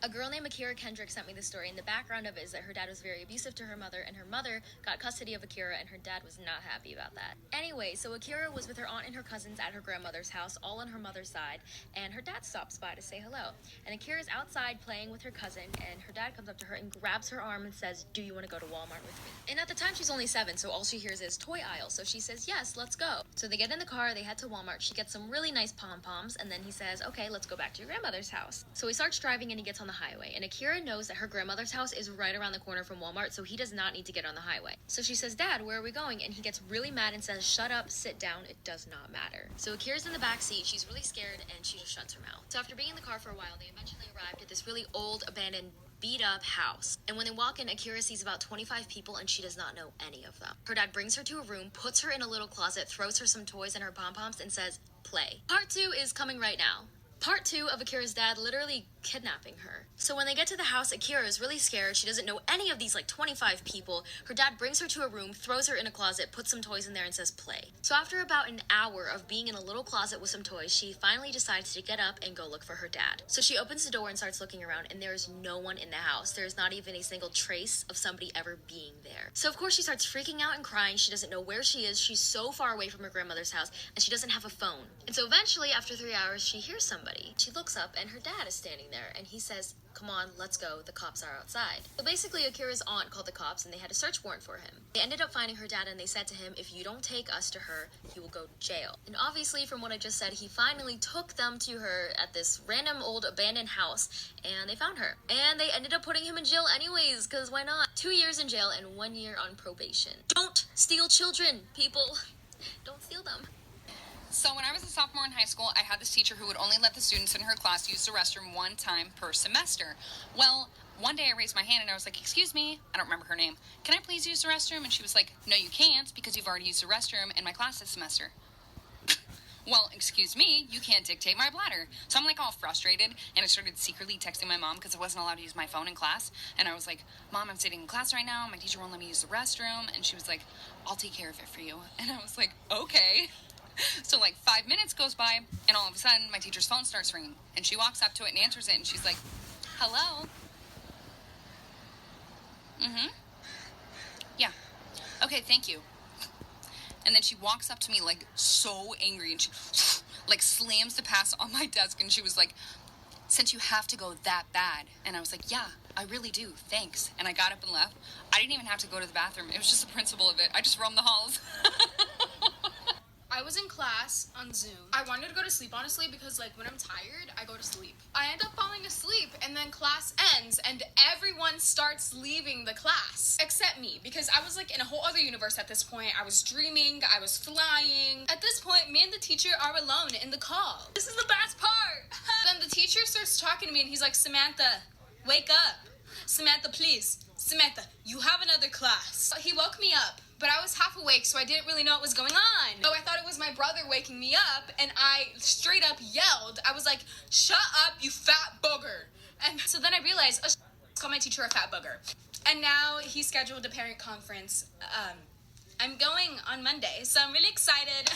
A girl named Akira Kendrick sent me this story, and the background of it is that her dad was very abusive to her mother, and her mother got custody of Akira, and her dad was not happy about that. Anyway, so Akira was with her aunt and her cousins at her grandmother's house, all on her mother's side, and her dad stops by to say hello. And Akira's outside playing with her cousin, and her dad comes up to her and grabs her arm and says, "Do you want to go to Walmart with me?" And at the time she's only 7, so all she hears is toy aisle, so she says, "Yes, let's go." So they get in the car, they head to Walmart, she gets some really nice pom-poms, and then he says, "Okay, let's go back to your grandmother's house." So he starts driving and he gets on the highway, and Akira knows that her grandmother's house is right around the corner from Walmart, so he does not need to get on the highway. So she says, "Dad, where are we going?" And he gets really mad and says, "Shut up, sit down, it does not matter." So Akira's in the back seat, she's really scared, and she just shuts her mouth. So after being in the car for a while, they eventually arrived at this really old, abandoned, beat-up house. And when they walk in, Akira sees about 25 people, and she does not know any of them. Her dad brings her to a room, puts her in a little closet, throws her some toys and her pom-poms, and says, "Play." Part 2 is coming right now. Part 2 of Akira's dad literally kidnapping her. So when they get to the house, Akira is really scared. She doesn't know any of these 25 people. Her dad brings her to a room, throws her in a closet, puts some toys in there, and says play. So after about an hour of being in a little closet with some toys, she finally decides to get up and go look for her dad. So she opens the door and starts looking around, and there is no one in the house. There is not even a single trace of somebody ever being there. So of course she starts freaking out and crying. She doesn't know where she is. She's so far away from her grandmother's house, and she doesn't have a phone. And so eventually, after 3 hours, she hears somebody. She looks up, and her dad is standing there, and he says, "Come on, let's go, the cops are outside." So basically, Akira's aunt called the cops, and they had a search warrant for him. They ended up finding her dad, and they said to him, "If you don't take us to her, you will go to jail." And obviously, from what I just said, he finally took them to her at this random old abandoned house, and they found her. And they ended up putting him in jail anyways, because why not? 2 years in jail and 1 year on probation. Don't steal children, people. Don't steal them. So when I was a sophomore in high school, I had this teacher who would only let the students in her class use the restroom one time per semester. Well, one day I raised my hand and I was like, "Excuse me," I don't remember her name, "can I please use the restroom?" And she was like, "No, you can't, because you've already used the restroom in my class this semester." Well, excuse me, you can't dictate my bladder. So I'm all frustrated, and I started secretly texting my mom because I wasn't allowed to use my phone in class. And I was like, "Mom, I'm sitting in class right now, my teacher won't let me use the restroom." And she was like, "I'll take care of it for you." And I was like, "Okay." So 5 minutes goes by, and all of a sudden my teacher's phone starts ringing, and she walks up to it and answers it, and she's like, "Hello?" "Yeah. Okay, thank you." And then she walks up to me so angry, and she slams the pass on my desk, and she was like, "Since you have to go that bad." And I was like, "Yeah, I really do, thanks." And I got up and left. I didn't even have to go to the bathroom. It was just the principle of it. I just roamed the halls. I was in class on Zoom. I wanted to go to sleep, honestly, because when I'm tired, I go to sleep. I end up falling asleep, and then class ends, and everyone starts leaving the class, except me, because I was in a whole other universe at this point. I was dreaming, I was flying. At this point, me and the teacher are alone in the call. This is the best part. Then the teacher starts talking to me, and he's like, "Samantha, wake up. Samantha, please. Samantha, you have another class." He woke me up, but I was half awake, so I didn't really know what was going on. So I thought it was my brother waking me up, and I straight up yelled. I was like, "Shut up, you fat booger." And so then I realized, call my teacher a fat booger. And now he scheduled a parent conference. I'm going on Monday, so I'm really excited.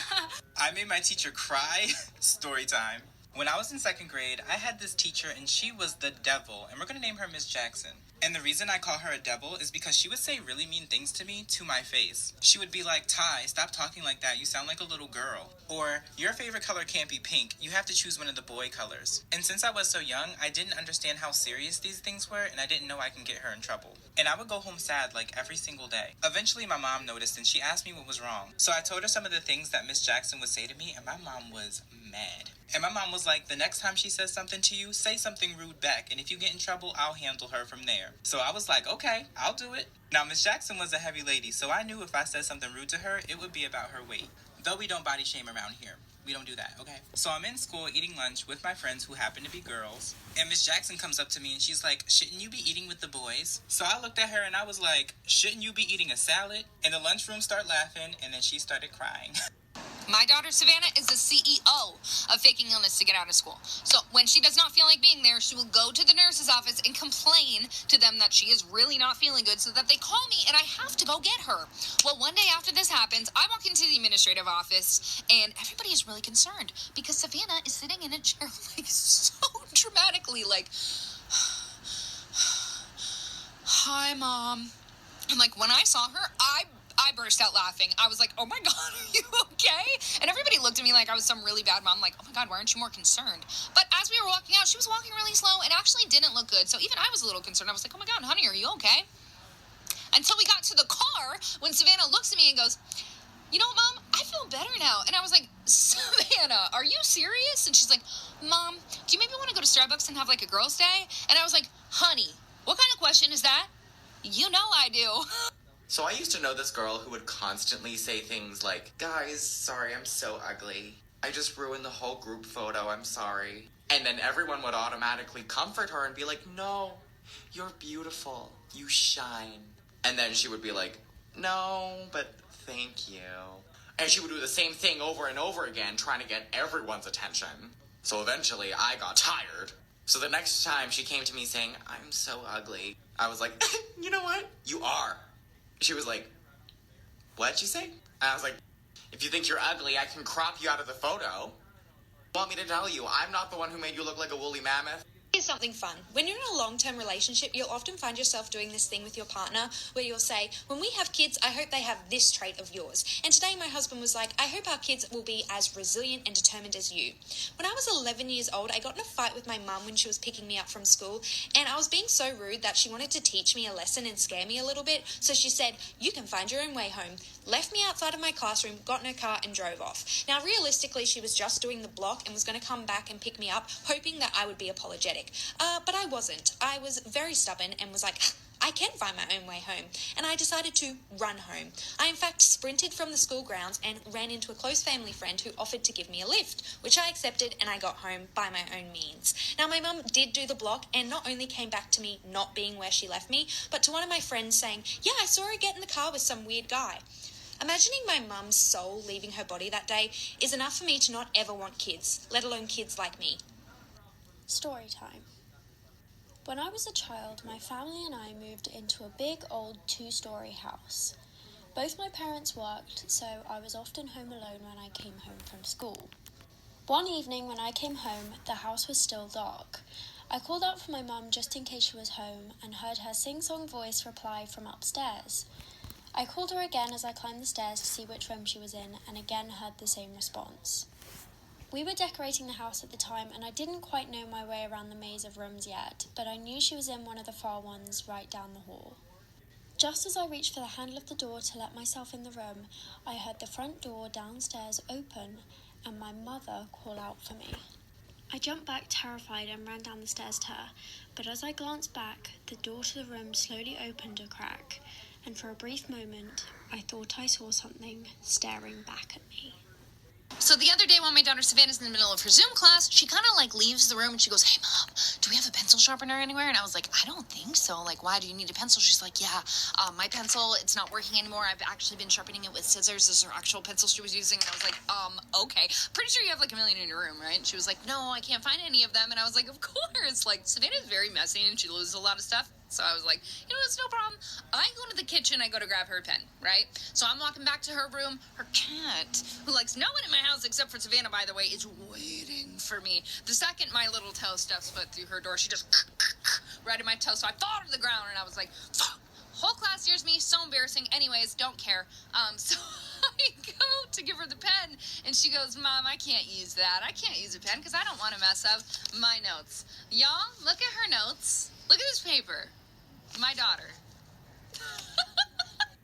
I made my teacher cry. Story time. When I was in 2nd grade, I had this teacher, and she was the devil, and we're going to name her Miss Jackson. And the reason I call her a devil is because she would say really mean things to me to my face. She would be like, "Ty, stop talking like that. You sound like a little girl." Or, "Your favorite color can't be pink. You have to choose one of the boy colors." And since I was so young, I didn't understand how serious these things were, and I didn't know I can get her in trouble. And I would go home sad every single day. Eventually, my mom noticed, and she asked me what was wrong. So I told her some of the things that Miss Jackson would say to me, and my mom was mad. And my mom was like, "The next time she says something to you, say something rude back, and if you get in trouble, I'll handle her from there." So I was like, "Okay, I'll do it." Now, Miss Jackson was a heavy lady, so I knew if I said something rude to her, it would be about her weight. Though we don't body shame around here. We don't do that, okay? So I'm in school eating lunch with my friends who happen to be girls, and Miss Jackson comes up to me and she's like, "Shouldn't you be eating with the boys?" So I looked at her and I was like, "Shouldn't you be eating a salad?" And the lunchroom started laughing, and then she started crying. My daughter, Savannah, is the CEO of faking illness to get out of school. So when she does not feel like being there, she will go to the nurse's office and complain to them that she is really not feeling good so that they call me and I have to go get her. Well, one day after this happens, I walk into the administrative office and everybody is really concerned because Savannah is sitting in a chair so dramatically hi, Mom. And, like, when I saw her, I burst out laughing. I was like, oh, my God, are you okay? And everybody looked at me like I was some really bad mom. Like, oh, my God, why aren't you more concerned? But as we were walking out, she was walking really slow and actually didn't look good. So even I was a little concerned. I was like, oh, my God, honey, are you okay? Until we got to the car when Savannah looks at me and goes, you know what, Mom? I feel better now. And I was like, Savannah, are you serious? And she's like, Mom, do you maybe want to go to Starbucks and have, like, a girls' day? And I was like, honey, what kind of question is that? You know I do. So I used to know this girl who would constantly say things like, guys, sorry, I'm so ugly. I just ruined the whole group photo, I'm sorry. And then everyone would automatically comfort her and be like, no, you're beautiful, you shine. And then she would be like, no, but thank you. And she would do the same thing over and over again, trying to get everyone's attention. So eventually I got tired. So the next time she came to me saying, I'm so ugly, I was like, you know what? You are. She was like, what'd you say? And I was like, if you think you're ugly, I can crop you out of the photo. Want me to tell you, I'm not the one who made you look like a woolly mammoth. Here's something fun. When you're in a long-term relationship, you'll often find yourself doing this thing with your partner where you'll say, when we have kids, I hope they have this trait of yours. And today my husband was like, I hope our kids will be as resilient and determined as you. When I was 11 years old, I got in a fight with my mum when she was picking me up from school, and I was being so rude that she wanted to teach me a lesson and scare me a little bit. So she said, you can find your own way home. Left me outside of my classroom, got in her car and drove off. Now, realistically, she was just doing the block and was going to come back and pick me up, hoping that I would be apologetic. But I wasn't. I was very stubborn and was like, I can find my own way home. And I decided to run home. I, in fact, sprinted from the school grounds and ran into a close family friend who offered to give me a lift, which I accepted, and I got home by my own means. Now, my mum did do the block and not only came back to me not being where she left me, but to one of my friends saying, yeah, I saw her get in the car with some weird guy. Imagining my mum's soul leaving her body that day is enough for me to not ever want kids, let alone kids like me. Story time. When I was a child, my family and I moved into a big old 2-story house. Both my parents worked, so I was often home alone when I came home from school. One evening when I came home, the house was still dark. I called out for my mum just in case she was home and heard her sing-song voice reply from upstairs. I called her again as I climbed the stairs to see which room she was in and again heard the same response. We were decorating the house at the time and I didn't quite know my way around the maze of rooms yet, but I knew she was in one of the far ones right down the hall. Just as I reached for the handle of the door to let myself in the room, I heard the front door downstairs open and my mother call out for me. I jumped back terrified and ran down the stairs to her, but as I glanced back, the door to the room slowly opened a crack, and for a brief moment, I thought I saw something staring back at me. So the other day while my daughter Savannah's in the middle of her Zoom class, she kind of like leaves the room and she goes, hey Mom, do we have a pencil sharpener anywhere? And I was like, I don't think so. Like, why do you need a pencil? She's like, yeah, my pencil, it's not working anymore. I've actually been sharpening it with scissors. This is her actual pencil she was using. And I was like, okay. Pretty sure you have like a million in your room, right? And she was like, no, I can't find any of them. And I was like, of course. Like, Savannah's very messy and she loses a lot of stuff. So I was like, you know, it's no problem. I go to the kitchen, I go to grab her pen, right? So I'm walking back to her room. Her cat, who likes no one in my house except for Savannah, by the way, is waiting for me. The second my little toe steps foot through her door, she just right in my toe. So I fall to the ground and I was like, fuck. Whole class hears me, so embarrassing. Anyways, don't care. So I go to give her the pen, and she goes, Mom, I can't use that. I can't use a pen because I don't want to mess up my notes. Y'all, look at her notes. Look at this paper. My daughter.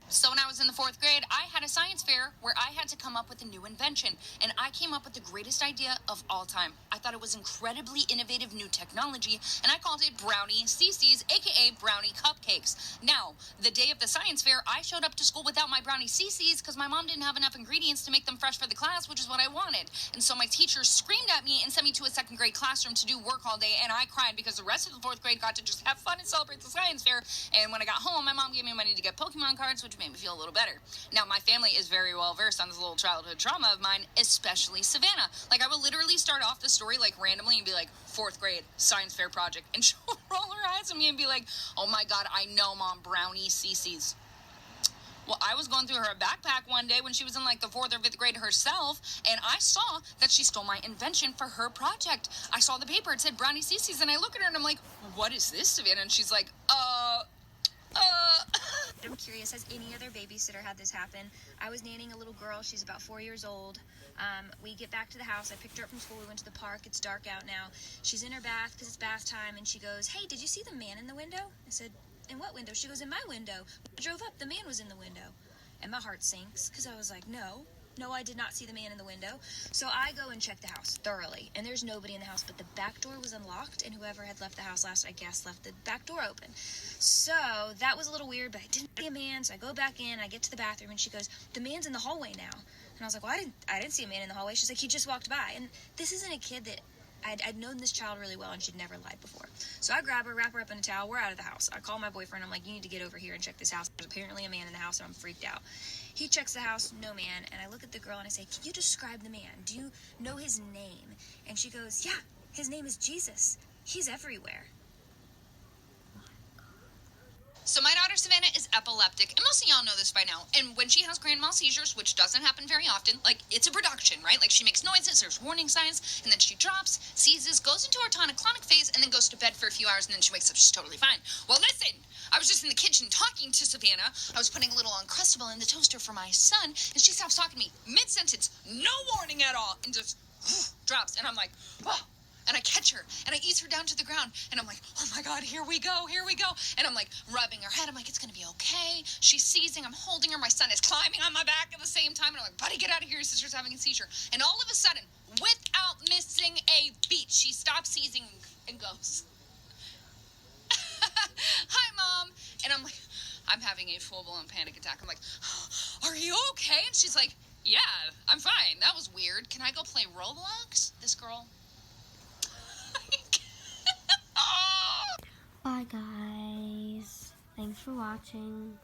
So when I was in the 4th grade, I had a science fair where I had to come up with a new invention, and I came up with the greatest idea of all time. I thought it was incredibly innovative new technology, and I called it Brownie CC's, aka Brownie Cupcakes. Now, the day of the science fair, I showed up to school without my Brownie CC's because my mom didn't have enough ingredients to make them fresh for the class, which is what I wanted. And so my teacher screamed at me and sent me to a 2nd grade classroom to do work all day, and I cried because the rest of the 4th grade got to just have fun and celebrate the science fair. And when I got home, my mom gave me money to get Pokemon cards, which made me feel a little better. Now, my family is very well versed on this little childhood trauma of mine, especially Savannah. Like, I would literally start off the story, like, randomly and be like, 4th grade, science fair project. And she'll roll her eyes at me and be like, oh my God, I know, Mom, Brownie CC's. Well, I was going through her backpack one day when she was in like the 4th or 5th grade herself, and I saw that she stole my invention for her project. I saw the paper, it said Brownie CC's, and I look at her and I'm like, what is this, Savannah? And she's like, I'm curious, has any other babysitter had this happen? I was nannying a little girl. She's about 4 years old. We get back to the house. I picked her up from school. We went to the park. It's dark out now. She's in her bath because it's bath time, and she goes, "Hey, did you see the man in the window?" I said, "In what window?" She goes, "In my window. I drove up. The man was in the window." And my heart sinks because I was like, no, I did not see the man in the window. So I go and check the house thoroughly, and there's nobody in the house, but the back door was unlocked, and whoever had left the house last, I guess, left the back door open. So that was a little weird, but I didn't see a man, so I go back in, I get to the bathroom, and she goes, "The man's in the hallway now." And I was like, "Well, I didn't see a man in the hallway." She's like, "He just walked by." And this isn't a kid that I'd known this child really well, and she'd never lied before. So I grab her, wrap her up in a towel. We're out of the house. I call my boyfriend. I'm like, "You need to get over here and check this house. There's apparently a man in the house," and I'm freaked out. He checks the house, no man, and I look at the girl and I say, "Can you describe the man? Do you know his name?" And she goes, "Yeah, his name is Jesus. He's everywhere." So my daughter Savannah is epileptic, and most of y'all know this by now. And when she has grand mal seizures, which doesn't happen very often, like, it's a production, right? Like, she makes noises, there's warning signs, and then she drops, seizes, goes into her tonic-clonic phase, and then goes to bed for a few hours, and then she wakes up, she's totally fine. Well, listen, I was just in the kitchen talking to Savannah. I was putting a little Uncrustable in the toaster for my son, and she stops talking to me mid-sentence, no warning at all, and just drops. And I'm like, oh. And I catch her, and I ease her down to the ground, and I'm like, "Oh my God, here we go. And I'm like, rubbing her head. I'm like, "It's gonna be okay." She's seizing, I'm holding her. My son is climbing on my back at the same time, and I'm like, "Buddy, get out of here. Your sister's having a seizure." And all of a sudden, without missing a beat, she stops seizing and goes, "Hi, Mom." And I'm like, I'm having a full-blown panic attack. I'm like, "Are you okay?" And she's like, "Yeah, I'm fine. That was weird. Can I go play Roblox?" This girl. Bye guys. Thanks for watching.